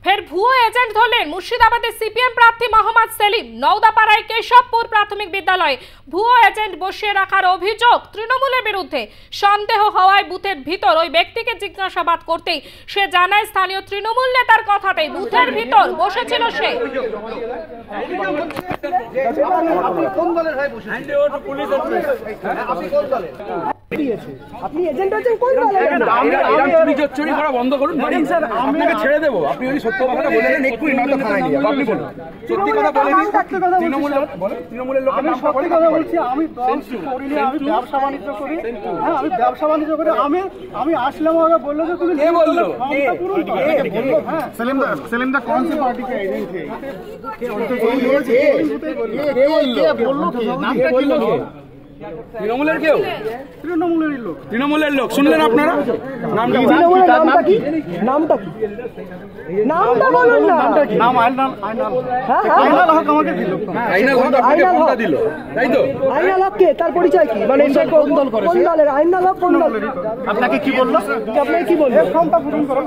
ফের ভুয়ো এজেন্ট ধরলেন মুর্শিদাবাদের সিপিএম প্রার্থী মোহাম্মদ সেলিম। নওদাপাড়ায় কেশবপুর প্রাথমিক বিদ্যালয়ে ভুয়ো এজেন্ট বসিয়ে রাখার অভিযোগ তৃণমূলের বিরুদ্ধে। সন্দেহ হওয়ায় বুথের ভিতর ওই ব্যক্তিকে জিজ্ঞাসাবাদ করতেই সে জানায় স্থানীয় তৃণমূল নেতার কথাতেই বুথের ভিতর বসেছিল সে। আপনি এজেন্ট আছেন কোন দলের? চুরি করা বন্ধ করুন স্যার, আপনাকে ছেড়ে দেবো। আপনি যদি সত্য কথাটা বলে দেন এক্ষুনি নয়তো থানায় নিয়ে যাবো। আপনি বলুন সত্যি কথা বলে দিন। তৃণমূলের লোকের নাম সত্যি কথা বলছি, আমি দল করিনি, আমি ব্যবসা বাণিজ্য করি। হ্যাঁ, আমি ব্যবসা বাণিজ্য করি। আমি আসলাম, ওরা বললো যে তুমি কে বললো? সেলিম দা कौन सी पार्टी का एजेंट है? তৃণমূলের কেউ? তৃণমূলেরই লোক। তৃণমূলের লোক শুনলেন আপনারা? নামটা কি? নামটা বলুন না। নাম আইনাল হক আমাকে দিল। আইনাল হক আপনাকে ফোনটা দিল, তাই তো? আইনাল হক কে? তার পরিচয় কি? মানে কোন দল করে? কোন দলের আইনাল হক? কোন দলের? আপনাকে কি বললো? আপনাকে কি বললো? ফর্মটা পূরণ করো।